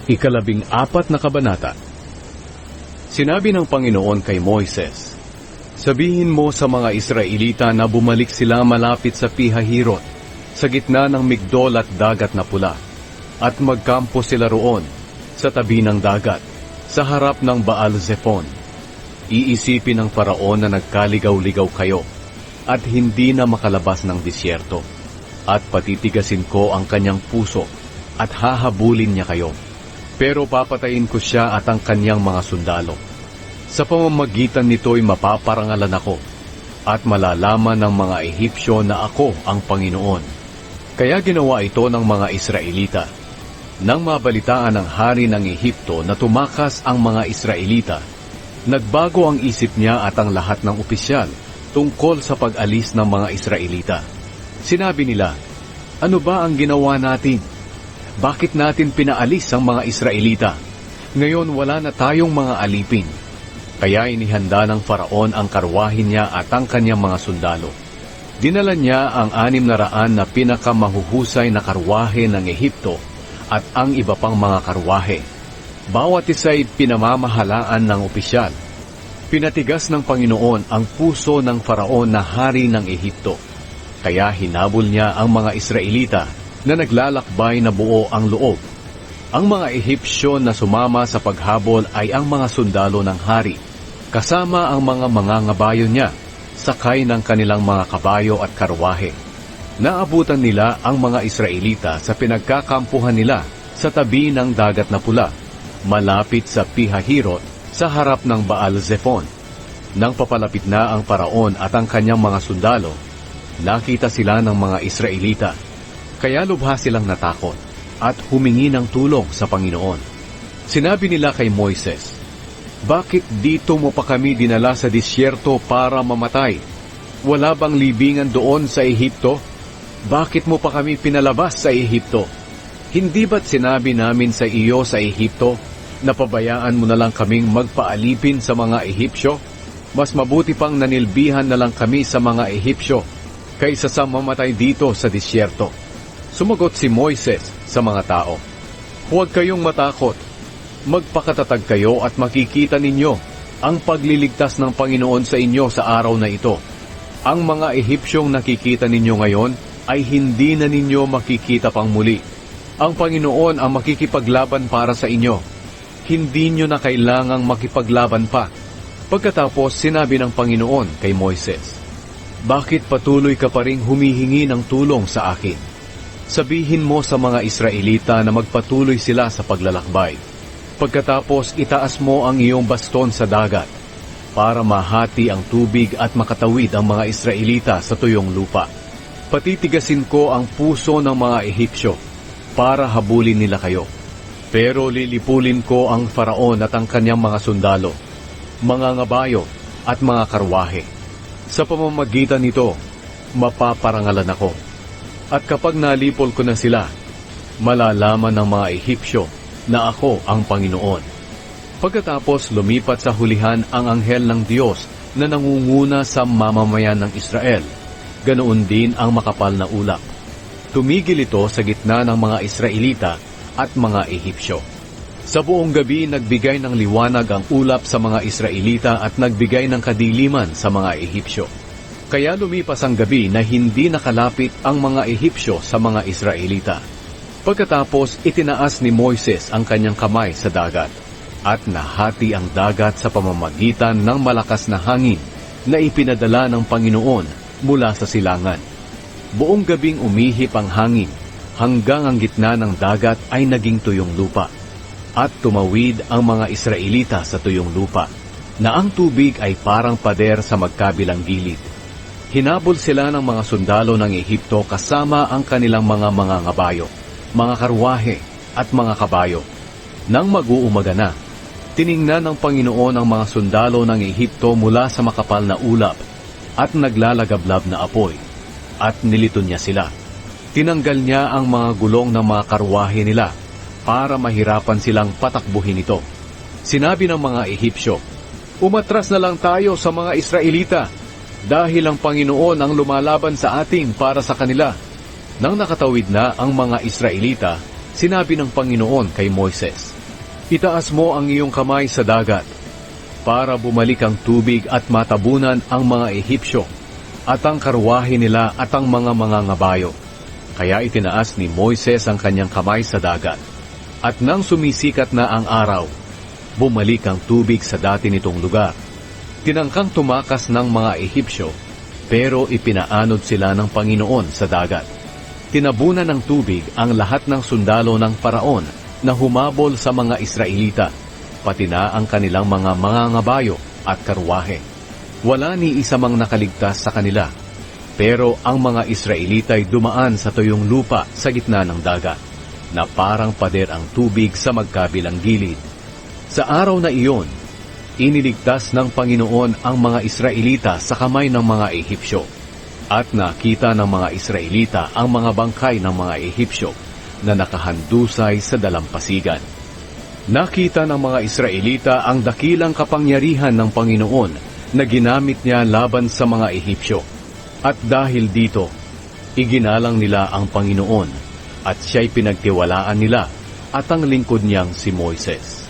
Ikalabing-apat na kabanata. Sinabi ng Panginoon kay Moises, sabihin mo sa mga Israelita na bumalik sila malapit sa Pihahirot, sa gitna ng Migdol at dagat na pula, at magkampo sila roon, sa tabi ng dagat, sa harap ng Baal-Zephon. Iisipin ng Faraon na nagkaligaw-ligaw kayo, at hindi na makalabas ng disyerto, at patitigasin ko ang kanyang puso, at hahabulin niya kayo. Pero papatayin ko siya at ang kanyang mga sundalo. Sa pamamagitan nito'y mapaparangalan ako, at malalaman ng mga Ehipsyo na ako ang Panginoon. Kaya ginawa ito ng mga Israelita. Nang mabalitaan ng hari ng Ehipto na tumakas ang mga Israelita, nagbago ang isip niya at ang lahat ng opisyal tungkol sa pag-alis ng mga Israelita. Sinabi nila, ano ba ang ginawa natin? Bakit natin pinaalis ang mga Israelita? Ngayon wala na tayong mga alipin. Kaya inihanda ng Faraon ang karwahin niya at ang kanyang mga sundalo. Dinala niya ang 600 na pinakamahuhusay na karwahe ng Ehipto at ang iba pang mga karwahe. Bawat isa'y pinamamahalaan ng opisyal. Pinatigas ng Panginoon ang puso ng Faraon na hari ng Ehipto. Kaya hinabol niya ang mga Israelita na naglalakbay na buo ang loob. Ang mga Ehipsyo na sumama sa paghabol ay ang mga sundalo ng hari, kasama ang mga mangangabayo niya, sakay ng kanilang mga kabayo at karwahe. Naabutan nila ang mga Israelita sa pinagkakampuhan nila sa tabi ng dagat na pula, malapit sa Pihahirot sa harap ng Baal-Zephon. Nang papalapit na ang Faraon at ang kanyang mga sundalo, nakita sila ng mga Israelita. Kaya lubha silang natakot at humingi ng tulong sa Panginoon. Sinabi nila kay Moises, bakit dito mo pa kami dinala sa disyerto para mamatay? Wala bang libingan doon sa Ehipto? Bakit mo pa kami pinalabas sa Ehipto? Hindi ba't sinabi namin sa iyo sa Ehipto na pabayaan mo na lang kaming magpaalipin sa mga Ehipsyo? Mas mabuti pang nanilbihan na lang kami sa mga Ehipsyo kaysa sa mamatay dito sa disyerto. Sumagot si Moises sa mga tao, huwag kayong matakot. Magpakatatag kayo at makikita ninyo ang pagliligtas ng Panginoon sa inyo sa araw na ito. Ang mga Ehipsyong nakikita ninyo ngayon ay hindi na ninyo makikita pang muli. Ang Panginoon ang makikipaglaban para sa inyo. Hindi nyo na kailangang makipaglaban pa. Pagkatapos sinabi ng Panginoon kay Moises, bakit patuloy ka pa ring humihingi ng tulong sa akin? Sabihin mo sa mga Israelita na magpatuloy sila sa paglalakbay. Pagkatapos itaas mo ang iyong baston sa dagat para mahati ang tubig at makatawid ang mga Israelita sa tuyong lupa. Patitigasin ko ang puso ng mga Ehipsyo para habulin nila kayo. Pero lilipulin ko ang Faraon at ang kanyang mga sundalo, mga ngabayo at mga karwahe. Sa pamamagitan nito, mapaparangalan ako. At kapag nalipol ko na sila, malalaman ng mga Ehipsyo na ako ang Panginoon. Pagkatapos lumipat sa hulihan ang anghel ng Diyos na nangunguna sa mamamayan ng Israel. Ganoon din ang makapal na ulap. Tumigil ito sa gitna ng mga Israelita at mga Ehipsyo. Sa buong gabi nagbigay ng liwanag ang ulap sa mga Israelita at nagbigay ng kadiliman sa mga Ehipsyo. Kaya lumipas ang gabi na hindi nakalapit ang mga Ehipsyo sa mga Israelita. Pagkatapos itinaas ni Moises ang kanyang kamay sa dagat, at nahati ang dagat sa pamamagitan ng malakas na hangin na ipinadala ng Panginoon mula sa silangan. Buong gabing umihip ang hangin hanggang ang gitna ng dagat ay naging tuyong lupa, at tumawid ang mga Israelita sa tuyong lupa, na ang tubig ay parang pader sa magkabilang gilid. Hinabol sila ng mga sundalo ng Ehipto kasama ang kanilang mga ngabayo, mga karwahe at mga kabayo. Nang mag-uumaga na, tiningnan ng Panginoon ang mga sundalo ng Ehipto mula sa makapal na ulap at naglalagablab na apoy, at nilito niya sila. Tinanggal niya ang mga gulong ng mga karwahe nila para mahirapan silang patakbuhin ito. Sinabi ng mga Ehipsyo, umatras na lang tayo sa mga Israelita, dahil ang Panginoon ang lumalaban sa atin para sa kanila. Nang nakatawid na ang mga Israelita, Sinabi ng Panginoon kay Moises, "Itaas mo ang iyong kamay sa dagat, para bumalik ang tubig at matabunan ang mga Ehipsyo, at ang karwahe nila at ang mga ngabayo." Kaya itinaas ni Moises ang kanyang kamay sa dagat. At nang sumisikat na ang araw, bumalik ang tubig sa dati nitong lugar. Tinangkang tumakas ng mga Ehipsyo, pero ipinaanod sila ng Panginoon sa dagat. Tinabunan ng tubig ang lahat ng sundalo ng Paraon na humabol sa mga Israelita, pati na ang kanilang mga ngabayo at karwahe. Wala ni isa mang nakaligtas sa kanila, pero ang mga Israelita'y dumaan sa tuyong lupa sa gitna ng dagat, na parang pader ang tubig sa magkabilang gilid. Sa araw na iyon, iniligtas ng Panginoon ang mga Israelita sa kamay ng mga Ehipsyo, at nakita ng mga Israelita ang mga bangkay ng mga Ehipsyo na nakahandusay sa dalampasigan. Nakita ng mga Israelita ang dakilang kapangyarihan ng Panginoon na ginamit niya laban sa mga Ehipsyo. At dahil dito, iginalang nila ang Panginoon at siya'y pinagtiwalaan nila at ang lingkod niyang si Moises.